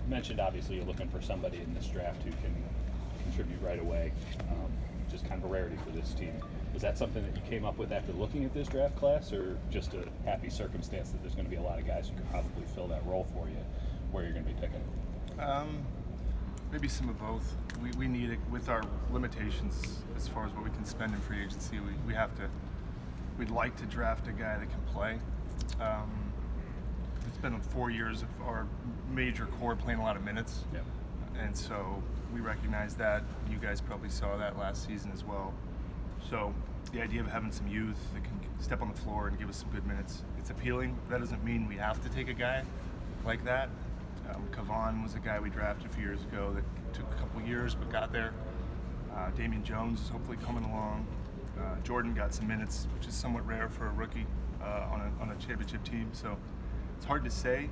mentioned obviously you're looking for somebody in this draft who can contribute right away. Just kind of a rarity for this team. Was that something that you came up with after looking at this draft class, or just a happy circumstance that there's going to be a lot of guys who could probably fill that role for you where you're going to be picking? Maybe some of both. We need it with our limitations as far as what we can spend in free agency. We'd like to draft a guy that can play. It's been 4 years of our major core playing a lot of minutes. Yep. And so we recognize that. You guys probably saw that last season as well. So the idea of having some youth that can step on the floor and give us some good minutes, it's appealing. That doesn't mean we have to take a guy like that. Kavan was a guy we drafted a few years ago that took a couple years but got there. Damian Jones is hopefully coming along. Jordan got some minutes, which is somewhat rare for a rookie on a championship team. So it's hard to say.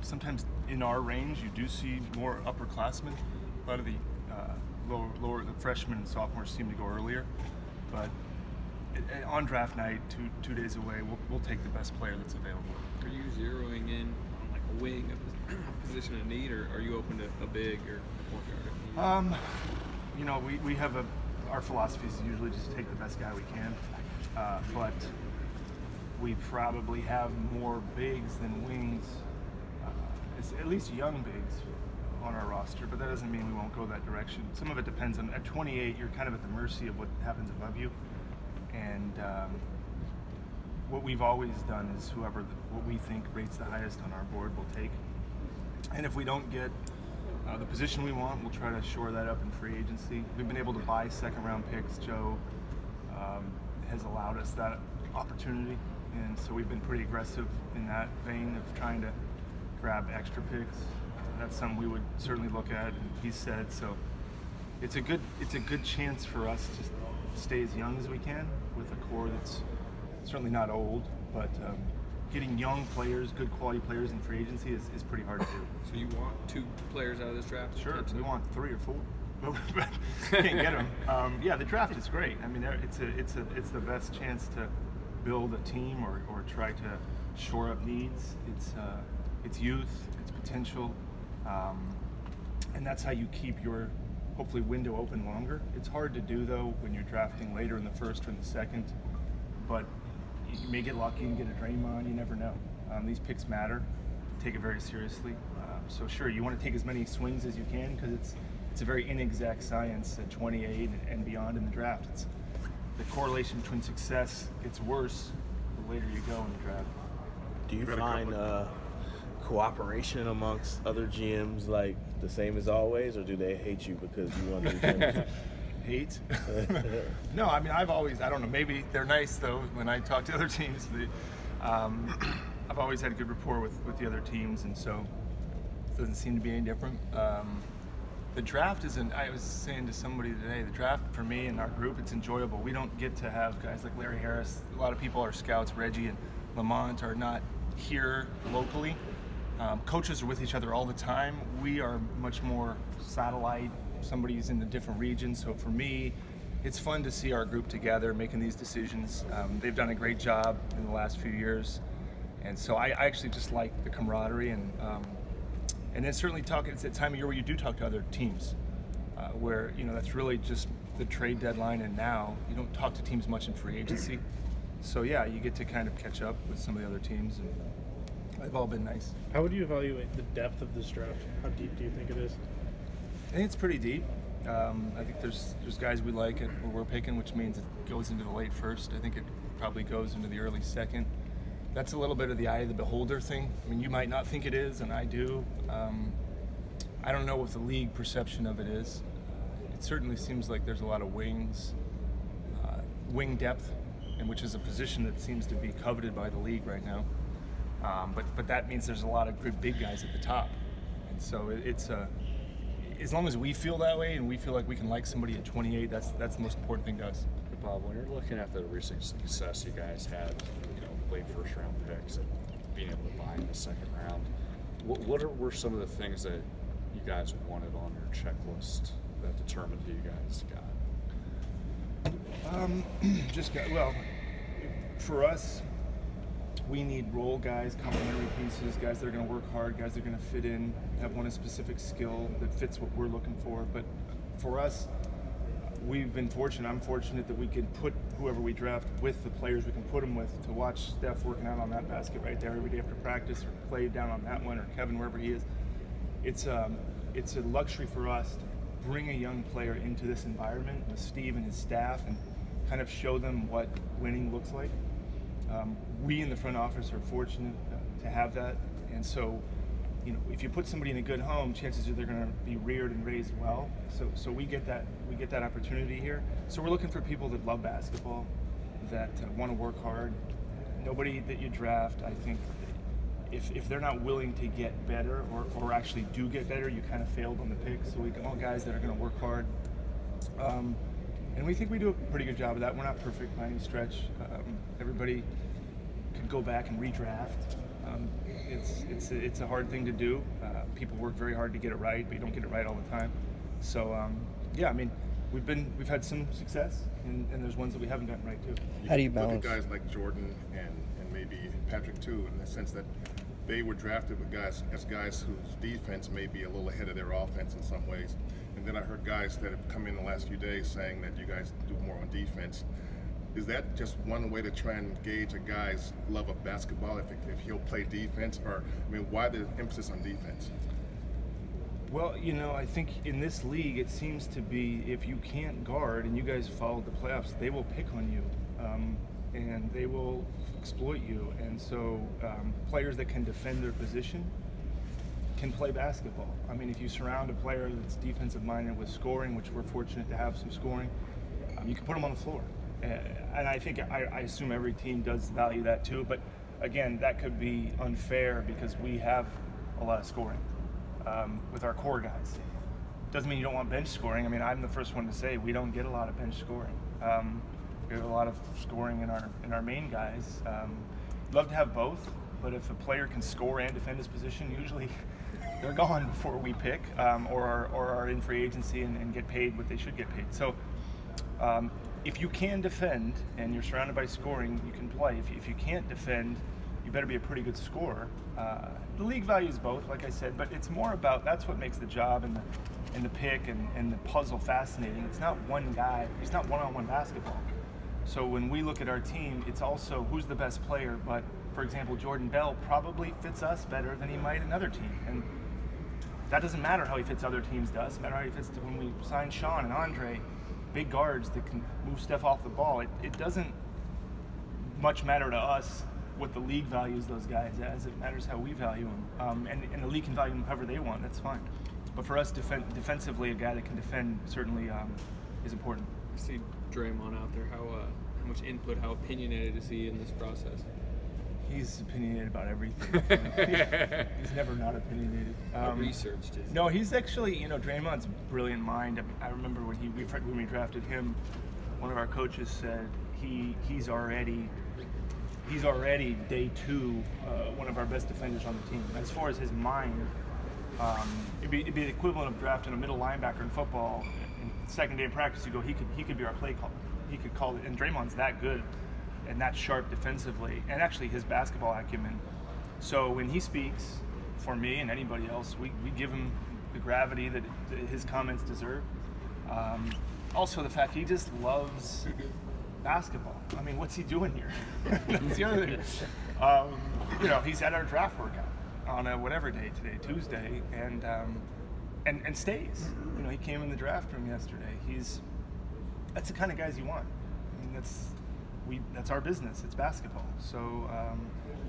Sometimes in our range, you do see more upperclassmen. A lot of the the freshmen and sophomores seem to go earlier. But on draft night, two days away, we'll take the best player that's available. Are you zeroing in on like a wing, a position of need, or are you open to a big or a point guard? You know, we have our philosophy is usually just take the best guy we can, but we probably have more bigs than wings, at least young bigs on our roster, but that doesn't mean we won't go that direction. Some of it depends on, at 28, you're kind of at the mercy of what happens above you, and what we've always done is what we think rates the highest on our board we'll take, and if we don't get the position we want, we'll try to shore that up in free agency. We've been able to buy second-round picks. Joe has allowed us that opportunity, and so we've been pretty aggressive in that vein of trying to grab extra picks. That's something we would certainly look at, and he said so. It's a good chance for us to stay as young as we can with a core that's certainly not old, but getting young players, good quality players in free agency is pretty hard to do. So you want 2 players out of this draft? Sure, we want 3 or 4. But can't get them. Yeah, the draft is great. I mean, it's the best chance to build a team or try to shore up needs. It's youth, it's potential, and that's how you keep your hopefully window open longer. It's hard to do though when you're drafting later in the first or in the second, but you may get lucky and get a Draymond. You never know. These picks matter. Take it very seriously. So sure, you want to take as many swings as you can because it's a very inexact science at 28 and beyond in the draft. It's the correlation between success gets worse the later you go in the draft. Do you find cooperation amongst other GMs like the same as always, or do they hate you because you want to do Hate? No, I mean, I don't know, maybe they're nice though when I talk to other teams. I've always had a good rapport with the other teams, and so it doesn't seem to be any different. The draft I was saying to somebody today, the draft for me and our group, it's enjoyable. We don't get to have guys like Larry Harris. A lot of people are scouts. Reggie and Lamont are not here locally. Coaches are with each other all the time. We are much more satellite. Somebody's in a different region. So for me, it's fun to see our group together making these decisions. They've done a great job in the last few years. And so I actually just like the camaraderie, and then certainly it's that time of year where you do talk to other teams, where that's really just the trade deadline, and now you don't talk to teams much in free agency. So yeah, you get to kind of catch up with some of the other teams, and they've all been nice. How would you evaluate the depth of this draft? How deep do you think it is? I think it's pretty deep. I think there's guys we like at where we're picking, which means it goes into the late first. I think it probably goes into the early second. That's a little bit of the eye of the beholder thing. I mean, you might not think it is, and I do. I don't know what the league perception of it is. It certainly seems like there's a lot of wing depth, and which is a position that seems to be coveted by the league right now. But that means there's a lot of good big guys at the top, and so it's as long as we feel that way and we feel like we can like somebody at 28, that's the most important thing to us. Bob, when you're looking at the recent success you guys had, late first-round picks and being able to buy in the second round, what were some of the things that you guys wanted on your checklist that determined who you guys got? Well, for us, we need role guys, complementary pieces, guys that are going to work hard, guys that are going to fit in, have one specific skill that fits what we're looking for. But for us, we've been fortunate. I'm fortunate that we can put whoever we draft with the players we can put them with, to watch Steph working out on that basket right there every day after practice, or Clay down on that one, or Kevin wherever he is. It's a luxury for us to bring a young player into this environment with Steve and his staff and kind of show them what winning looks like. We in the front office are fortunate to have that, and so, you know, if you put somebody in a good home, chances are they're going to be reared and raised well. So we get that opportunity here. So we're looking for people that love basketball, that want to work hard. Nobody that you draft, I think, if they're not willing to get better or actually do get better, you kind of failed on the pick. So we want guys that are going to work hard. And we think we do a pretty good job of that. We're not perfect by any stretch. Everybody could go back and redraft. It's a hard thing to do. People work very hard to get it right, but you don't get it right all the time. So yeah, I mean, we've had some success, and there's ones that we haven't gotten right too. How do you balance? Look at guys like Jordan and maybe Patrick too, in the sense that they were drafted with guys whose defense may be a little ahead of their offense in some ways. And then I heard guys that have come in the last few days saying that you guys do more on defense. Is that just one way to try and gauge a guy's love of basketball, if he'll play defense? Or, I mean, why the emphasis on defense? Well, you know, I think in this league it seems to be, if you can't guard, and you guys followed the playoffs, they will pick on you, and they will exploit you. And so players that can defend their position can play basketball. I mean, if you surround a player that's defensive minded with scoring, which we're fortunate to have some scoring, you can put them on the floor. And I think, I assume every team does value that too, but again, that could be unfair because we have a lot of scoring with our core guys. Doesn't mean you don't want bench scoring. I mean, I'm the first one to say we don't get a lot of bench scoring. We have a lot of scoring in our main guys. Love to have both, but if a player can score and defend his position, usually they're gone before we pick, or are in free agency and get paid what they should get paid. So if you can defend and you're surrounded by scoring, you can play. If you can't defend, you better be a pretty good scorer. The league values both, like I said, but it's more about, that's what makes the job and the pick and the puzzle fascinating. It's not one guy. It's not one-on-one basketball. So when we look at our team, it's also who's the best player. But for example, Jordan Bell probably fits us better than he might another team, and that doesn't matter how he fits other teams. Does matter how he fits when we sign Sean and Andre, big guards that can move Steph off the ball. It doesn't much matter to us what the league values those guys as. It matters how we value them, and the league can value them however they want. That's fine. But for us, defensively, a guy that can defend certainly is important. I see Draymond out there. How much input, how opinionated is he in this process? He's opinionated about everything. He's never not opinionated. Researched, is he? No, he's actually, you know, Draymond's a brilliant mind. I remember when we drafted him, one of our coaches said he's already day two, one of our best defenders on the team. As far as his mind, it'd be the equivalent of drafting a middle linebacker in football. And second day in practice, you go, he could be our play caller. He could call it, and Draymond's that good and that sharp defensively, and actually his basketball acumen. So when he speaks, for me and anybody else, we give him the gravity that his comments deserve. Also the fact he just loves basketball. I mean, what's he doing here? That's the other thing. You know, he's at our draft workout on a whatever day today, Tuesday, and stays. You know, he came in the draft room yesterday. That's the kind of guys you want. I mean, that's our business. It's basketball. So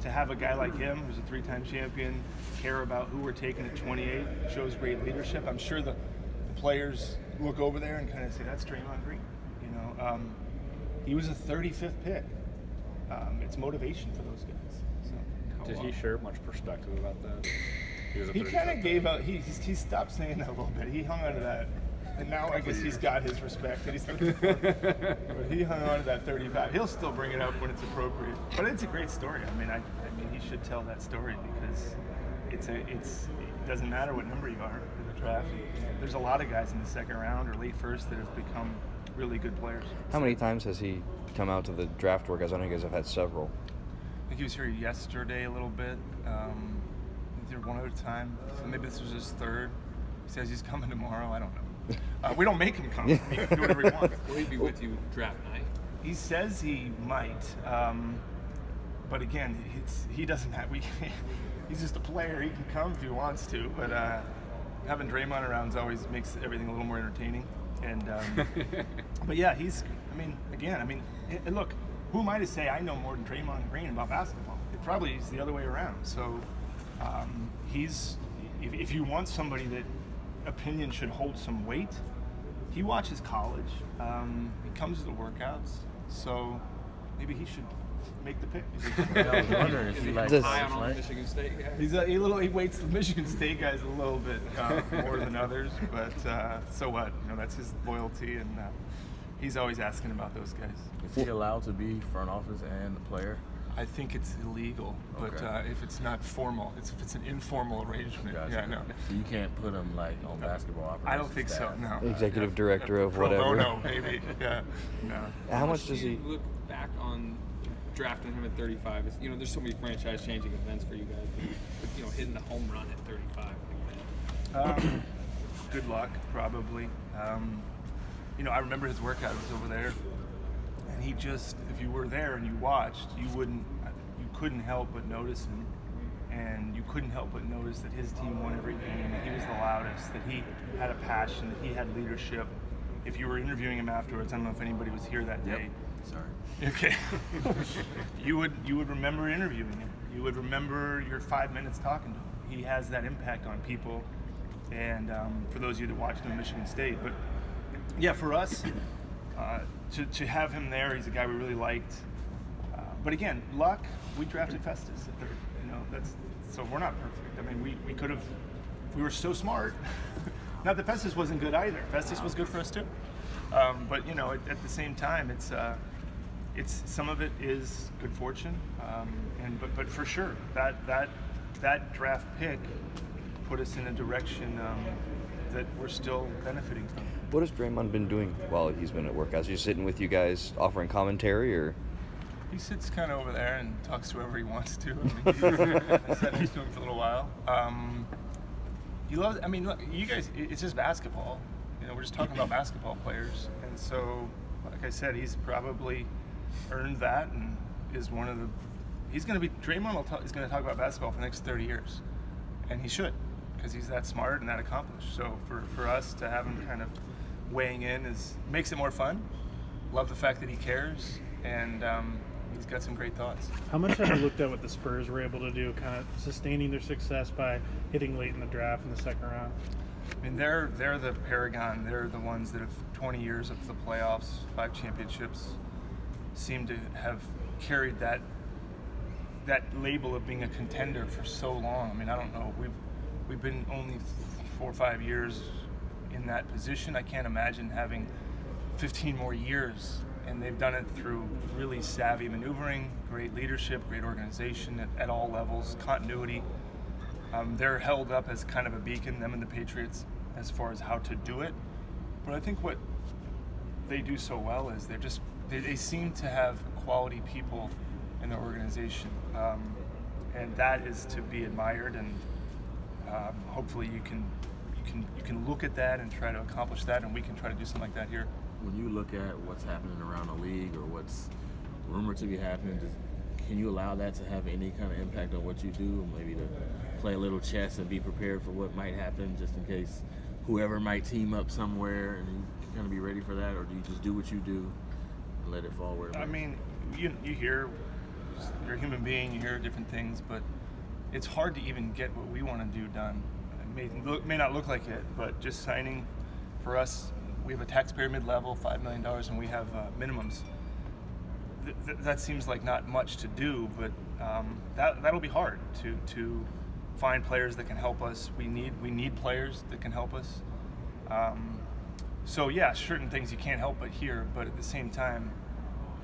to have a guy like him, who's a three-time champion, care about who we're taking at 28, shows great leadership. I'm sure the players look over there and kind of say, "That's Draymond Green." You know, he was a 35th pick. It's motivation for those guys. So. Did he share much perspective about that? He kind of gave out. He stopped saying that a little bit. He hung on to that. And now I guess he's got his respect that he's looking for. But he hung on to that 35. He'll still bring it up when it's appropriate. But it's a great story. I mean, he should tell that story because it doesn't matter what number you are in the draft. There's a lot of guys in the second round or late first that have become really good players. How many times has he come out to the draft workouts? I know you guys have had several. I think he was here yesterday a little bit. He's here one other time. So maybe this was his third. He says he's coming tomorrow. I don't know. We don't make him come. He can do whatever he wants. Will he be with you draft night? He says he might, but again, he doesn't have. He's just a player. He can come if he wants to, but having Draymond around always makes everything a little more entertaining. And but yeah, and look, who am I to say I know more than Draymond Green about basketball? It probably is the other way around. So if you want somebody that opinion should hold some weight, he watches college. He comes to the workouts, so maybe he should make the pick. I was wondering if you like High on all the Michigan State guys? He weights the Michigan State guys a little bit more than others, but so what? That's his loyalty, and he's always asking about those guys. Is he allowed to be front office and a player? I think it's illegal, but Okay. if it's not formal, if it's an informal arrangement, Gotcha. yeah, no. So you can't put him like on basketball operations. I don't think so. staff? No. Executive director of Pro whatever. bono, maybe. Yeah. No. How much do does you he? look back on drafting him at 35? There's so many franchise-changing events for you guys. But, hitting the home run at 35. Good luck, probably. I remember his workouts over there, and he just, if you were there and you watched, you couldn't help but notice him, and you couldn't help but notice that his team won every game, that he was the loudest, that he had a passion, that he had leadership. If you were interviewing him afterwards, I don't know if anybody was here that day. Sorry. Okay. you would remember interviewing him. You would remember your 5 minutes talking to him. He has that impact on people, and for those of you that watched him at Michigan State. But yeah, for us, to have him there, he's a guy we really liked. But again, luck. We drafted Festus at third. So we're not perfect. I mean, we could have. We were so smart. Not that Festus wasn't good either. Festus was good for us too. But at the same time, it's some of it is good fortune, but for sure that draft pick put us in a direction that we're still benefiting from. What has Draymond been doing while he's been at workouts? Is he sitting with you guys offering commentary, or? He sits kind of over there and talks to whoever he wants to. I sat next to him for a little while. He loves. I mean, look, you guys. It's just basketball. We're just talking about basketball players, and so, like I said, he's probably earned that, and is one of the. He's going to be. Draymond is going to talk about basketball for the next 30 years, and he should, because he's that smart and that accomplished. So for us to have him kind of weighing in makes it more fun. Love the fact that he cares, and he's got some great thoughts. How much have you looked at what the Spurs were able to do, kind of sustaining their success by hitting late in the draft in the second round? I mean, they're the paragon. They're the ones that have 20 years of the playoffs, 5 championships, seem to have carried that label of being a contender for so long. I mean, I don't know. We've been only 4 or 5 years in that position. I can't imagine having 15 more years. And they've done it through really savvy maneuvering, great leadership, great organization at all levels, continuity. They're held up as kind of a beacon, them and the Patriots, as far as how to do it. But I think what they do so well is they seem to have quality people in their organization, and that is to be admired. And hopefully you can look at that and try to accomplish that, and we can try to do something like that here. When you look at what's happening around the league or what's rumored to be happening, can you allow that to have any kind of impact on what you do? Maybe to play a little chess and be prepared for what might happen, just in case whoever might team up somewhere, and you can kind of be ready for that, or do you just do what you do and let it fall where it may? I mean, you hear, you're a human being, you hear different things, but it's hard to even get what we want to do done. It may not look like it, but just signing for us. We have a taxpayer mid-level, $5 million, and we have minimums. That seems like not much to do, but that'll be hard to find players that can help us. We need players that can help us. So yeah, certain things you can't help but hear, but at the same time,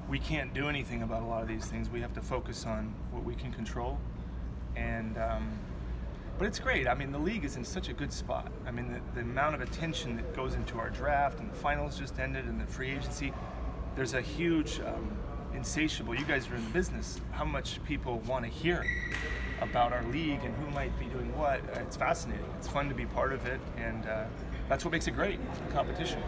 we can't do anything about a lot of these things. We have to focus on what we can control, and. But it's great. I mean, the league is in such a good spot. I mean, the amount of attention that goes into our draft, and the finals just ended, and the free agency. There's a huge insatiable. You guys are in the business. How much people want to hear about our league and who might be doing what. It's fascinating. It's fun to be part of it, and that's what makes it great, competition.